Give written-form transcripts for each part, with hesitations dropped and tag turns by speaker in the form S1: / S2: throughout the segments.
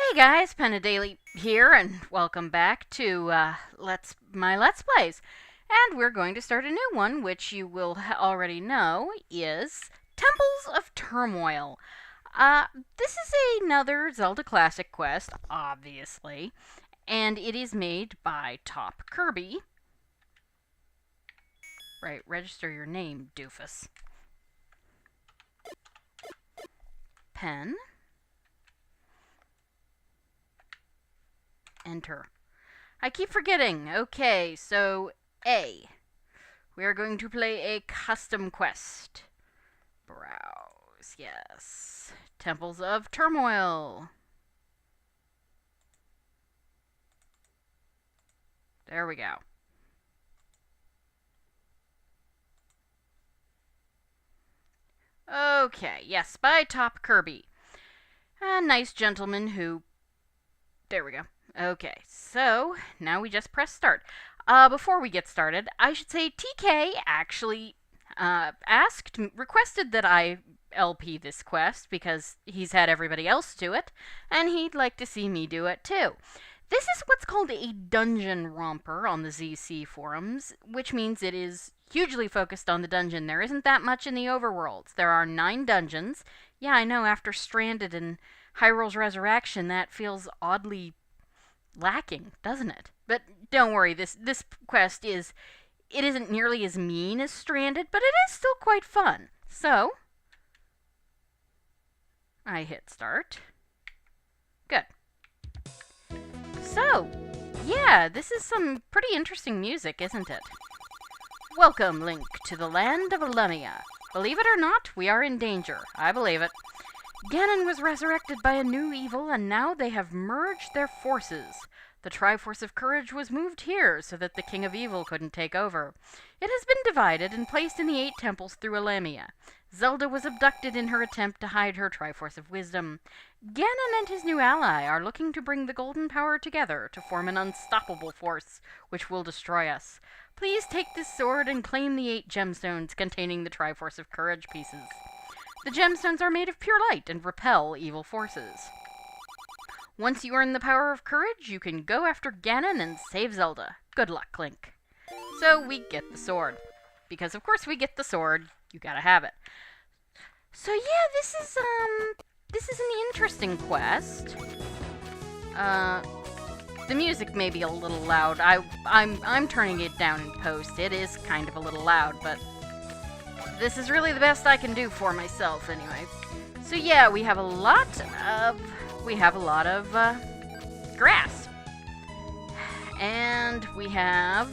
S1: Hey guys, Daily here, and welcome back to my Let's Plays. And we're going to start a new one, which you will already know is Temples of Turmoil. This is another Zelda Classic quest, obviously, and it is made by Top Kirby. Right, register your name, doofus. Pen. Enter. I keep forgetting. Okay, so A. We are going to play a custom quest. Browse, yes. Temples of Turmoil. There we go. Okay, yes, by Top Kirby. A nice gentleman who... There we go. Okay, so now we just press start. Before we get started, I should say TK actually requested that I LP this quest because he's had everybody else do it, and he'd like to see me do it too. This is what's called a dungeon romper on the ZC forums, which means it is hugely focused on the dungeon. There isn't that much in the overworlds. There are 9 dungeons. Yeah, I know, after Stranded and Hyrule's Resurrection, that feels oddly lacking, doesn't it? But don't worry, this quest isn't nearly as mean as Stranded, but it is still quite fun. So, I hit start. Good. So, yeah, this is some pretty interesting music, isn't it? Welcome, Link, to the Land of Elemia. Believe it or not, we are in danger. I believe it. Ganon was resurrected by a new evil, and now they have merged their forces. The Triforce of Courage was moved here so that the King of Evil couldn't take over. It has been divided and placed in the 8 temples through Elemia. Zelda was abducted in her attempt to hide her Triforce of Wisdom. Ganon and his new ally are looking to bring the Golden Power together to form an unstoppable force which will destroy us. Please take this sword and claim the 8 gemstones containing the Triforce of Courage pieces. The gemstones are made of pure light and repel evil forces. Once you earn the power of courage, you can go after Ganon and save Zelda. Good luck, Link. So we get the sword. Because of course we get the sword. You gotta have it. So yeah, this is an interesting quest. The music may be a little loud. I'm turning it down in post. It is kind of a little loud, but this is really the best I can do for myself, anyway. So yeah, we have a lot of grass, and we have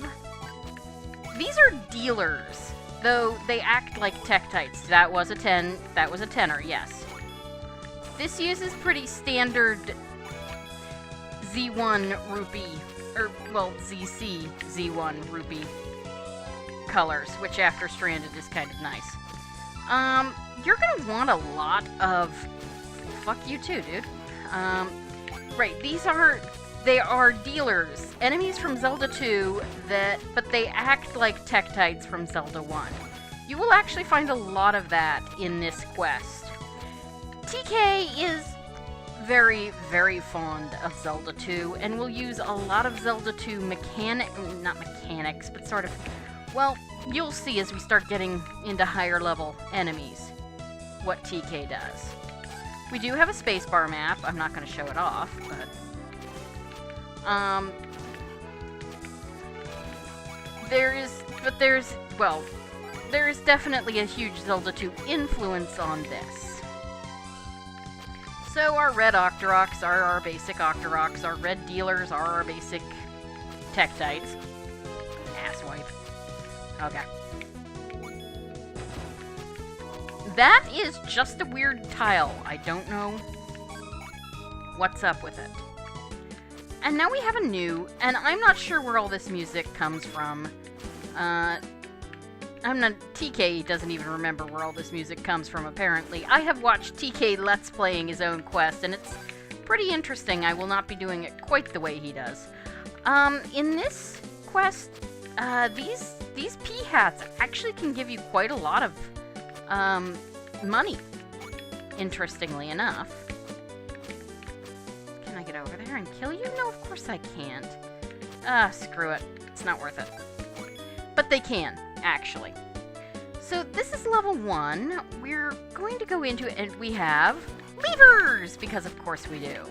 S1: these are dealers, though they act like Tektites. That was a 10. That was a tenner. Yes. This uses pretty standard Z1 rupee, ZC Z1 rupee colors, which after Stranded is kind of nice. You're gonna want a lot of... Fuck you too, dude. Right, they are dealers, enemies from Zelda 2 but they act like Tektites from Zelda 1. You will actually find a lot of that in this quest. TK is very, very fond of Zelda 2, and will use a lot of Zelda 2 not mechanics, but sort of, well, you'll see as we start getting into higher level enemies what TK does. We do have a spacebar map. I'm not going to show it off, but... there is definitely a huge Zelda 2 influence on this. So our red Octoroks are our basic Octoroks, our red dealers are our basic Tektites. Asswipe. Okay. That is just a weird tile. I don't know what's up with it. And now we have a new, and I'm not sure where all this music comes from. TK doesn't even remember where all this music comes from, apparently. I have watched TK Let's Playing his own quest, and it's pretty interesting. I will not be doing it quite the way he does. In this quest, these pea hats actually can give you quite a lot of money, interestingly enough. Can I get get over there and kill you? No, of course I can't. Ah, screw it. It's not worth it. But they can, actually. So this is level 1. We're going to go into it, and we have levers! Because of course we do.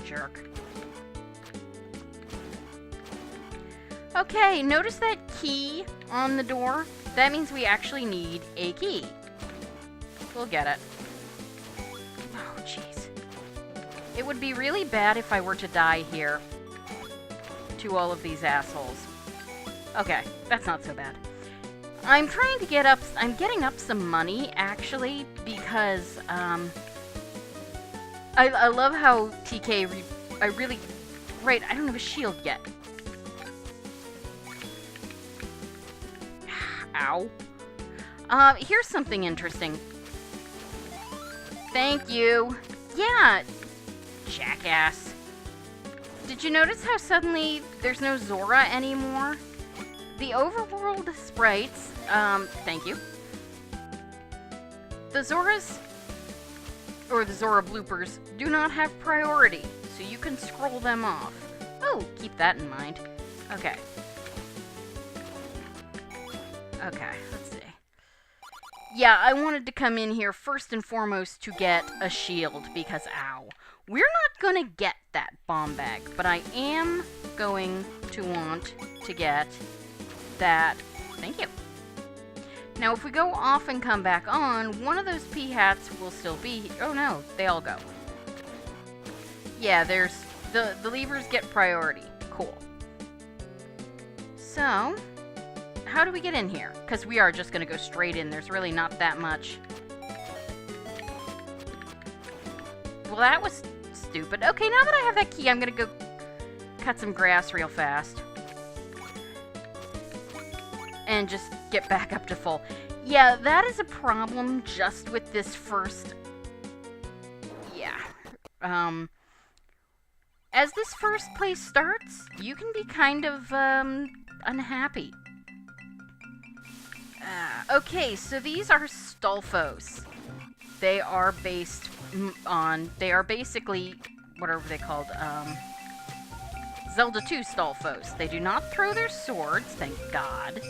S1: Jerk. Okay, notice that key on the door? That means we actually need a key. We'll get it. Oh, jeez. It would be really bad if I were to die here to all of these assholes. Okay, that's not so bad. I'm trying to get up... I'm getting up some money, actually, because, I love how TK... Right, I don't have a shield yet. Ow. Here's something interesting. Thank you. Yeah, jackass. Did you notice how suddenly there's no Zora anymore? The overworld sprites, thank you. The Zoras, or the Zora bloopers, do not have priority, so you can scroll them off. Oh, keep that in mind. Okay. Okay, let's see. Yeah, I wanted to come in here first and foremost to get a shield, because ow. We're not gonna get that bomb bag, but I am going to want to get that. Thank you. Now, if we go off and come back on, one of those pea hats will still be... Oh no, they all go. Yeah, there's... The levers get priority. Cool. So... How do we get in here? Because we are just going to go straight in. There's really not that much. Well, that was stupid. Okay, now that I have that key, I'm going to go cut some grass real fast. And just get back up to full. Yeah, that is a problem just with this first... Yeah. As this first place starts, you can be kind of, unhappy. Okay, so these are Stolfos. They are based on... They are basically... Whatever they called, Zelda 2 Stolfos. They do not throw their swords, thank God.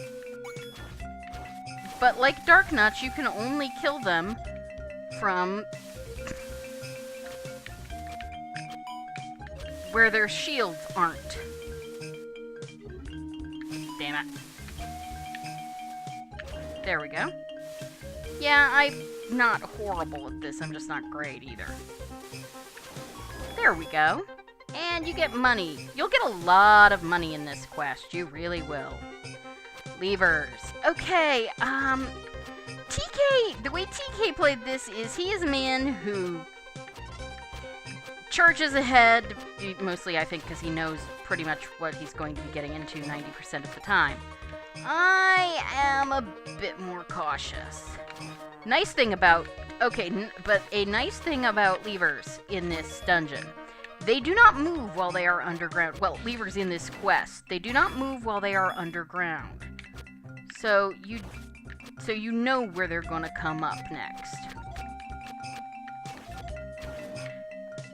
S1: But like Dark Nuts, you can only kill them from... where their shields aren't. Damn it. There we go. Yeah, I'm not horrible at this. I'm just not great either. There we go. And you get money. You'll get a lot of money in this quest. You really will. Levers. Okay, TK... The way TK played this is he is a man who charges ahead, mostly I think because he knows pretty much what he's going to be getting into 90% of the time. I am a bit more cautious. Nice thing about... Okay, but a nice thing about levers in this dungeon. They do not move while they are underground. Well, levers in this quest. They do not move while they are underground. So you know where they're going to come up next.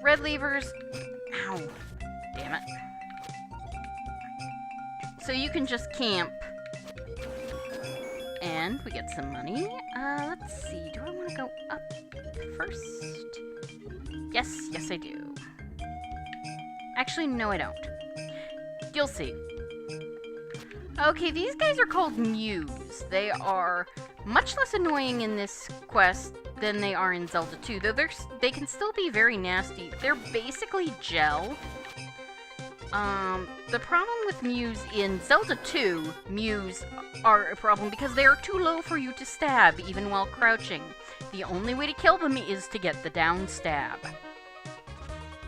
S1: Red levers... Ow. Damn it. So you can just camp. And we get some money. Let's see. Do I want to go up first? Yes, yes I do. Actually, no I don't. You'll see. Okay, these guys are called Mews. They are much less annoying in this quest than they are in Zelda 2, though they can still be very nasty. They're basically gel. The problem with Mews in Zelda 2, Mews are a problem because they are too low for you to stab, even while crouching. The only way to kill them is to get the down stab,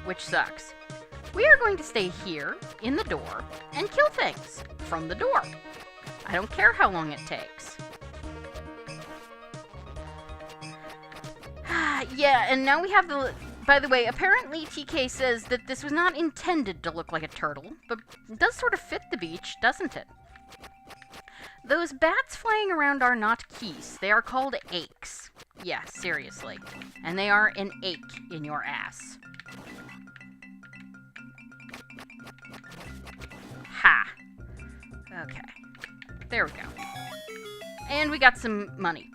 S1: which sucks. We are going to stay here, in the door, and kill things from the door. I don't care how long it takes. Yeah, and now we have the... By the way, apparently TK says that this was not intended to look like a turtle, but it does sort of fit the beach, doesn't it? Those bats flying around are not keys. They are called aches. Yeah, seriously. And they are an ache in your ass. There we go. And we got some money.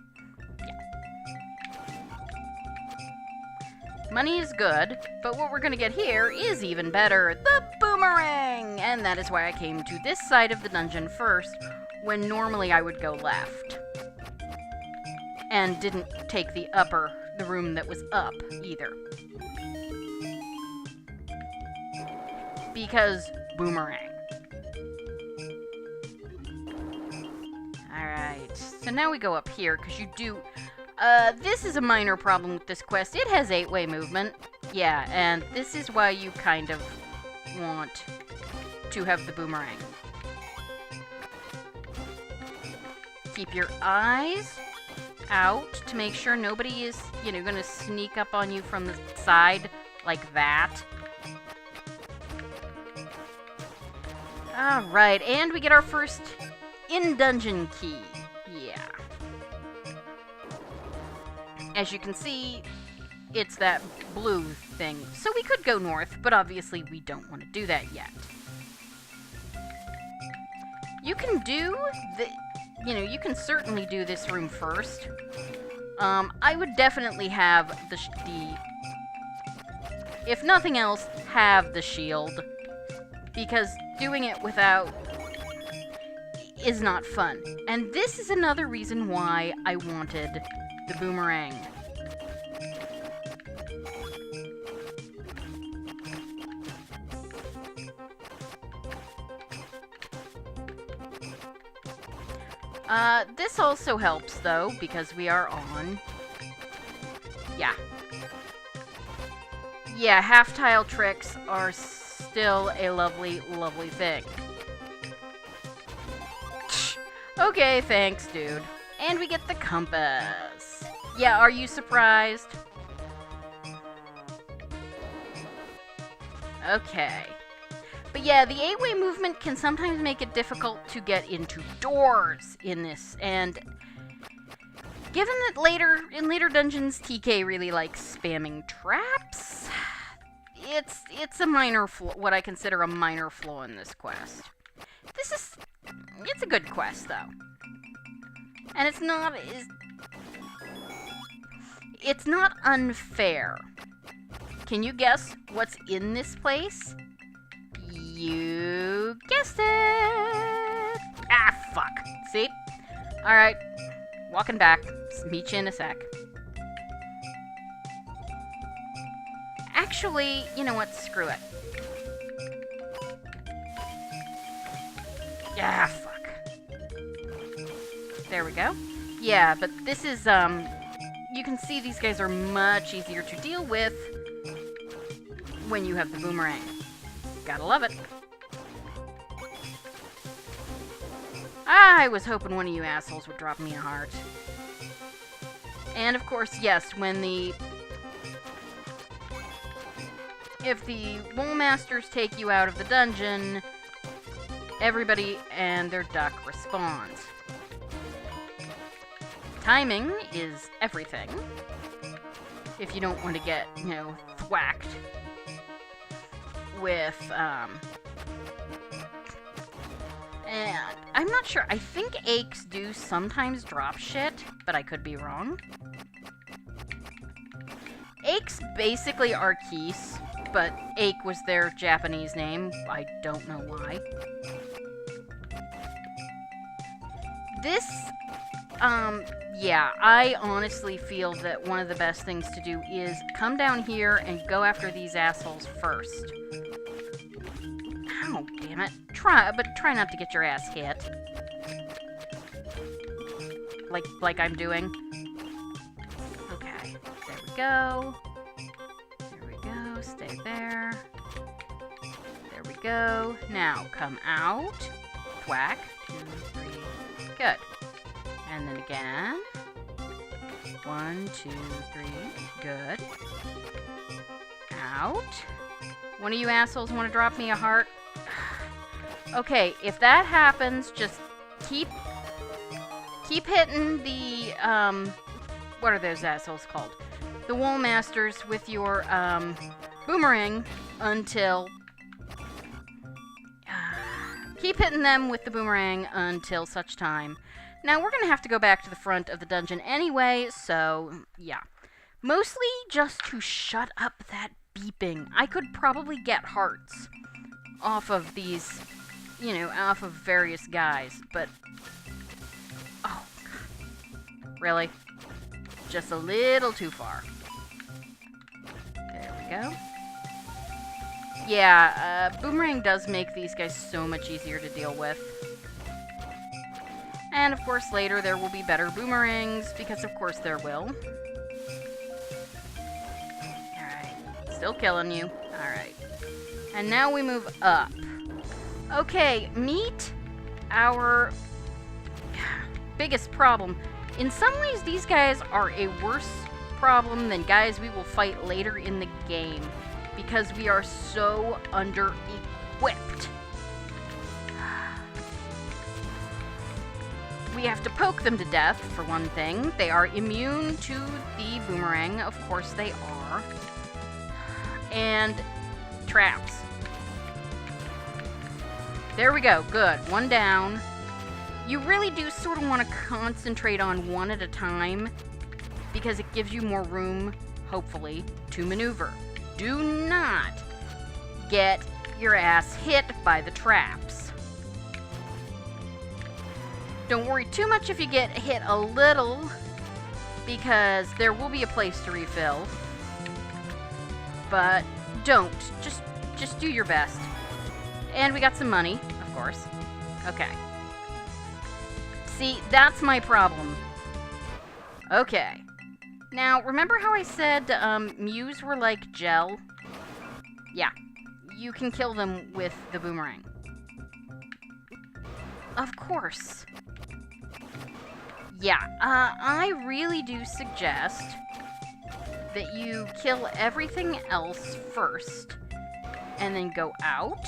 S1: Money is good, but what we're going to get here is even better. The boomerang! And that is why I came to this side of the dungeon first, when normally I would go left. And didn't take the room that was up, either. Because boomerang. Alright, so now we go up here, because you do... this is a minor problem with this quest. It has 8-way movement. Yeah, and this is why you kind of want to have the boomerang. Keep your eyes out to make sure nobody is, gonna sneak up on you from the side like that. Alright, and we get our first in-dungeon key. Yeah. As you can see, it's that blue thing. So we could go north, but obviously we don't want to do that yet. You can do you can certainly do this room first. I would definitely have the if nothing else, have the shield. Because doing it without is not fun. And this is another reason why I wanted the boomerang. This also helps, though, because we are on... Yeah. Yeah, half-tile tricks are still a lovely, lovely thing. Okay, thanks, dude. And we get the compass. Yeah, are you surprised? Okay. But yeah, the 8-way movement can sometimes make it difficult to get into doors in this, and given that in later dungeons TK really likes spamming traps, it's a minor flaw, what I consider a minor flaw in this quest. It's a good quest, though. And it's not unfair. Can you guess what's in this place? You guessed it! Ah, fuck. See? Alright. Walking back. Meet you in a sec. Actually, you know what? Screw it. Ah, fuck. There we go. Yeah, but this is, you can see these guys are much easier to deal with when you have the boomerang. Gotta love it. I was hoping one of you assholes would drop me a heart. And of course, yes, if the Wool Masters take you out of the dungeon, everybody and their duck responds. Timing is everything. If you don't want to get, thwacked with, and I'm not sure. I think aches do sometimes drop shit, but I could be wrong. Aches basically are keys, but Ache was their Japanese name. I don't know why. This, yeah, I honestly feel that one of the best things to do is come down here and go after these assholes first. Ow, damn it. Try not to get your ass hit. Like I'm doing. Okay, there we go. There we go, stay there. There we go. Now, come out. Whack. 2, 3. Good. And then again. 1, 2, 3. Good. Out. One of you assholes want to drop me a heart? Okay, if that happens, just keep hitting the, what are those assholes called? The Wool Masters with your, boomerang until, keep hitting them with the boomerang until such time. Now, we're going to have to go back to the front of the dungeon anyway, so, yeah. Mostly just to shut up that beeping. I could probably get hearts off of these, you know, off of various guys, but... Oh, God. Really? Just a little too far. There we go. Yeah, boomerang does make these guys so much easier to deal with. And, of course, later there will be better boomerangs, because of course there will. Alright. Still killing you. Alright. And now we move up. Okay, meet our biggest problem. In some ways, these guys are a worse problem than guys we will fight later in the game, because we are so under-equipped. We have to poke them to death, for one thing. They are immune to the boomerang. Of course they are. And traps. There we go. Good. One down. You really do sort of want to concentrate on one at a time, because it gives you more room, hopefully, to maneuver. Do not get your ass hit by the traps. Don't worry too much if you get hit a little, because there will be a place to refill. But don't. Just do your best. And we got some money, of course. Okay. See, that's my problem. Okay. Now, remember how I said Mews were like gel? Yeah. You can kill them with the boomerang. Of course. Yeah, I really do suggest that you kill everything else first, and then go out.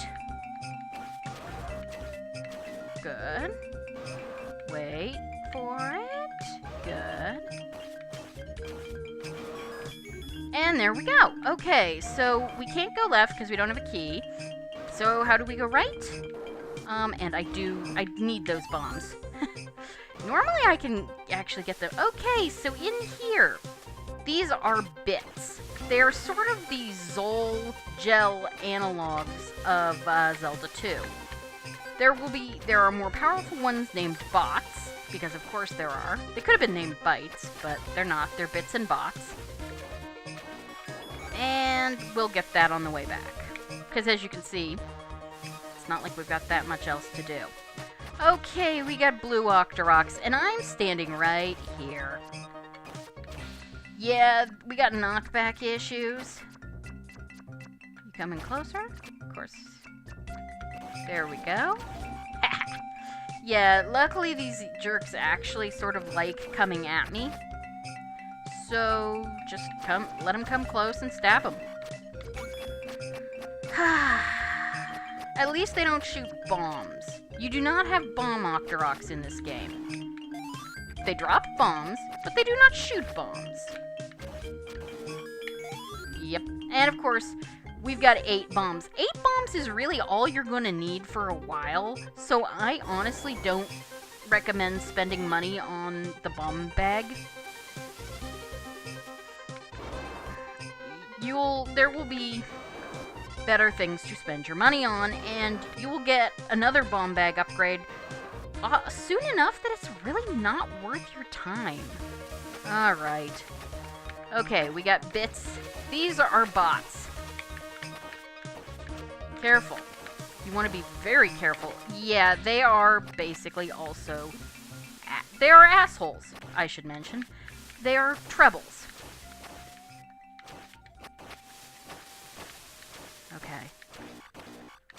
S1: Good. Wait for it. Good. And there we go. Okay, so we can't go left because we don't have a key. So how do we go right? And I need those bombs. Normally I can actually get them. Okay, so in here, these are bits. They're sort of the Zol gel analogs of Zelda 2. There are more powerful ones named bots, because of course there are. They could have been named bites, but they're not. They're bits and bots. And we'll get that on the way back. Because as you can see, it's not like we've got that much else to do. Okay, we got blue Octoroks, and I'm standing right here. Yeah, we got knockback issues. You coming closer? Of course. There we go. Yeah, luckily these jerks actually sort of like coming at me. So, just let them come close and stab them. At least they don't shoot bombs. You do not have bomb Octoroks in this game. They drop bombs, but they do not shoot bombs. Yep. And of course, we've got 8 bombs. 8 bombs is really all you're going to need for a while, so I honestly don't recommend spending money on the bomb bag. There will be better things to spend your money on, and you will get another bomb bag upgrade soon enough that it's really not worth your time. Alright. Okay, we got bits. These are bots. Careful. You want to be very careful. Yeah, they are basically also... They are assholes, I should mention. They are trebles. Okay.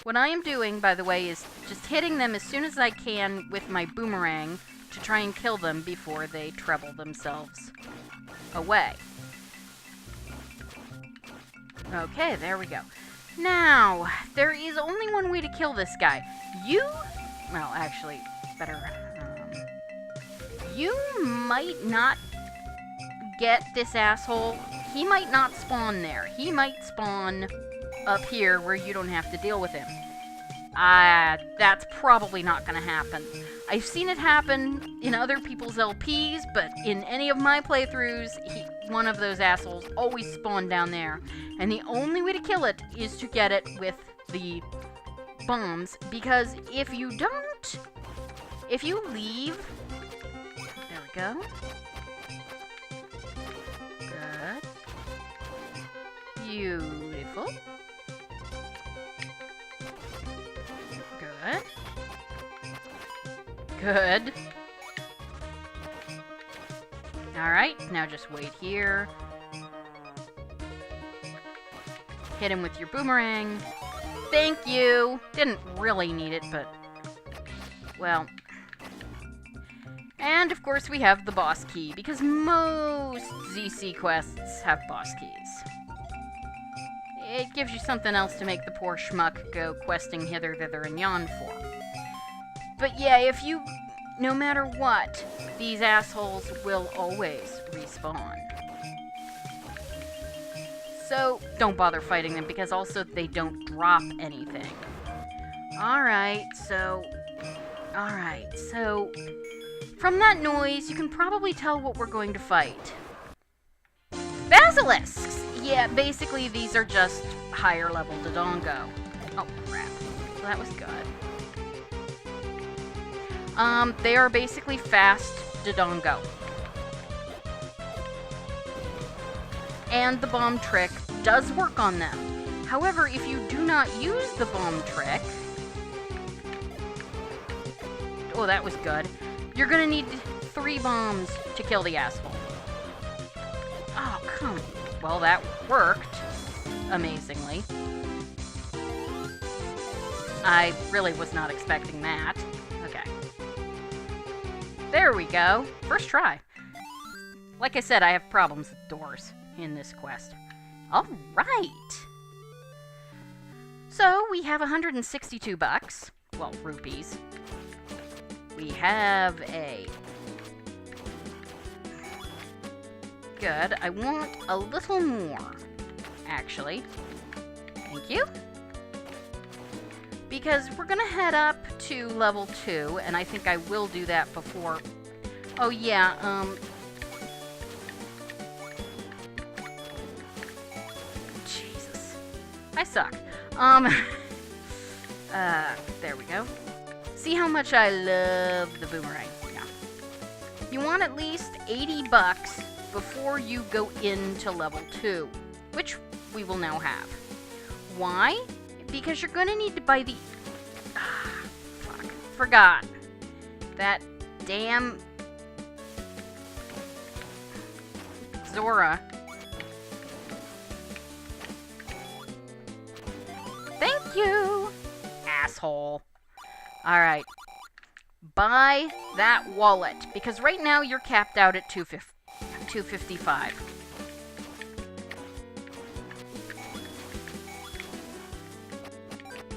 S1: What I am doing, by the way, is just hitting them as soon as I can with my boomerang to try and kill them before they treble themselves away. Okay, there we go. Now, there is only one way to kill this guy. Well, actually, better... you might not get this asshole. He might not spawn there. He might spawn up here where you don't have to deal with him. That's probably not going to happen. I've seen it happen in other people's LPs, but in any of my playthroughs, one of those assholes always spawned down there. And the only way to kill it is to get it with the bombs, because if you don't, if you leave, there we go. Good. Beautiful. Good. Good. Alright, now just wait here. Hit him with your boomerang. Thank you! Didn't really need it, but... well... and, of course, we have the boss key, because most ZC quests have boss keys. It gives you something else to make the poor schmuck go questing hither, thither, and yon for. But yeah, if you... no matter what, these assholes will always respawn. So, don't bother fighting them, because also they don't drop anything. Alright, so... from that noise, you can probably tell what we're going to fight. Basilisks! Yeah, basically these are just higher level Dodongo. Oh, crap. Well, that was good. They are basically fast Dodongo. And the bomb trick does work on them. However, if you do not use the bomb trick... oh, that was good. You're gonna need 3 bombs to kill the asshole. Oh, come... well, that worked. Amazingly. I really was not expecting that. Okay. There we go. First try. Like I said, I have problems with doors in this quest. Alright! So, we have 162 bucks. Well, rupees. We have a... good. I want a little more, actually. Thank you. Because we're gonna head up to level 2, and I think I will do that before... oh, yeah, Jesus. I suck. There we go. See how much I love the boomerang. Yeah. You want at least 80 bucks before you go into level 2, which we will now have. Why? Because you're gonna need to buy the... fuck. Forgot. That damn... Zora. Thank you! Asshole. Alright. Buy that wallet, because right now you're capped out at 255.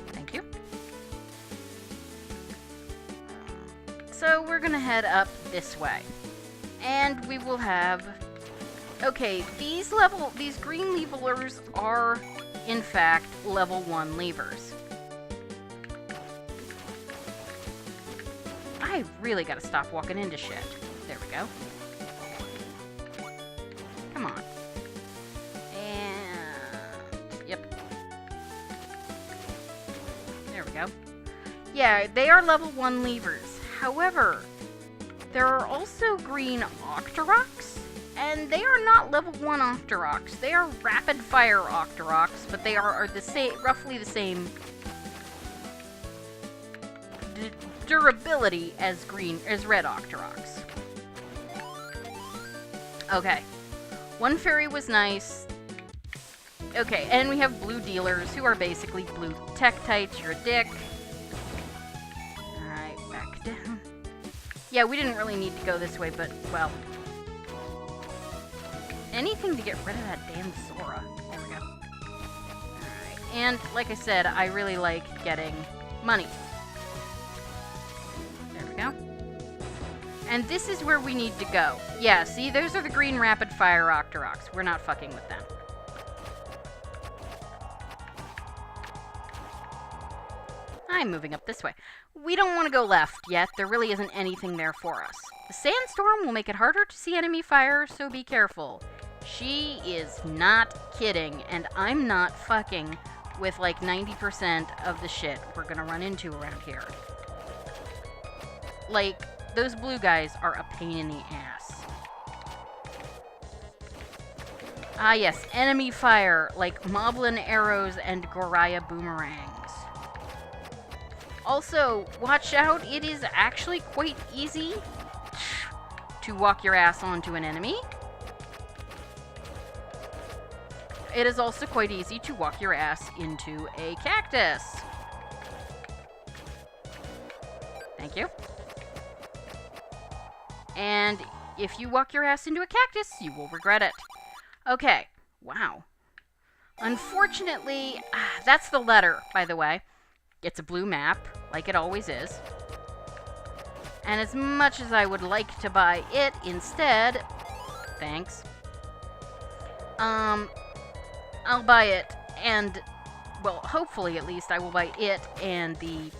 S1: Thank you. So we're gonna head up this way. And we will have... okay, these green levelers are, in fact, level 1 levers. I really gotta stop walking into shit. There we go. Come on. And... yep. There we go. Yeah, they are level 1 levers. However, there are also green Octoroks, and they are not level 1 Octoroks. They are rapid fire Octoroks, but they are the same, roughly the same durability as red Octoroks. Okay. One fairy was nice. Okay, and we have blue dealers who are basically blue Tektites. You're a dick. Alright, back down. Yeah, we didn't really need to go this way, but, well. Anything to get rid of that damn Zora. There we go. Alright, and like I said, I really like getting money. There we go. And this is where we need to go. Yeah, see, those are the green rapid fire Octoroks. We're not fucking with them. I'm moving up this way. We don't want to go left yet. There really isn't anything there for us. The sandstorm will make it harder to see enemy fire, so be careful. She is not kidding, and I'm not fucking with like 90% of the shit we're gonna run into around here. Like, those blue guys are a pain in the ass. Ah yes, enemy fire, like Moblin arrows and Goraya boomerangs. Also, watch out, it is actually quite easy to walk your ass onto an enemy. It is also quite easy to walk your ass into a cactus. Thank you. And if you walk your ass into a cactus, you will regret it. Okay, wow. Unfortunately, that's the letter, by the way. It's a blue map, like it always is. And as much as I would like to buy it instead, thanks. I'll buy it, and, well, hopefully at least I will buy it and the...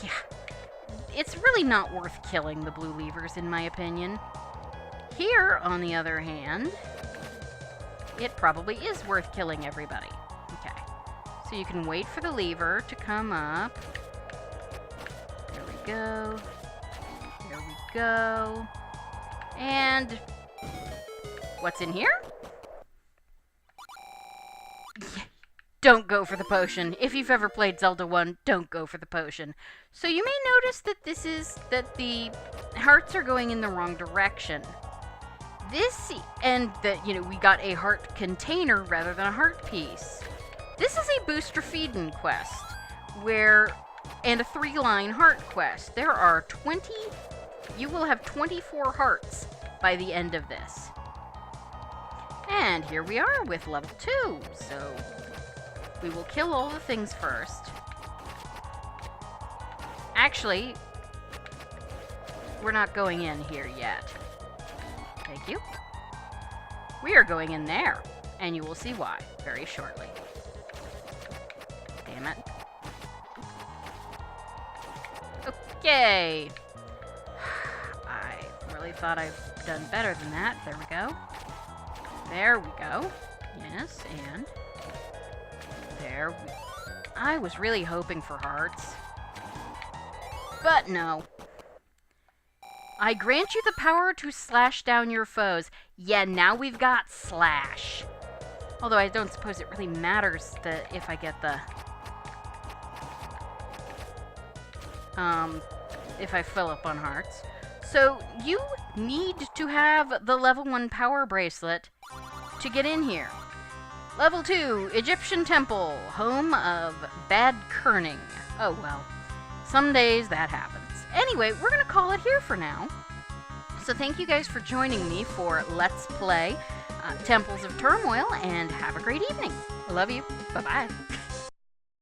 S1: Yeah. It's really not worth killing the blue levers, in my opinion. Here, on the other hand, it probably is worth killing everybody. Okay. So you can wait for the lever to come up. There we go. There we go. And... what's in here? Don't go for the potion. If you've ever played Zelda 1, don't go for the potion. So you may notice that the hearts are going in the wrong direction. This, and that, we got a heart container rather than a heart piece. This is a booster feed-in quest, and a 3-line heart quest. There are you will have 24 hearts by the end of this. And here we are with level 2, so we will kill all the things first. Actually, we're not going in here yet. Thank you. We are going in there, and you will see why very shortly. Damn it. Okay. I really thought I'd done better than that. There we go. There we go. Yes, and there we... I was really hoping for hearts. But no. I grant you the power to slash down your foes. Yeah, now we've got slash. Although I don't suppose it really matters if I get the... if I fill up on hearts. So, you need to have the level 1 power bracelet to get in here. Level 2, Egyptian Temple, home of bad kerning. Oh well, some days that happens. Anyway, we're going to call it here for now. So thank you guys for joining me for Let's Play Temples of Turmoil, and have a great evening. I love you. Bye-bye.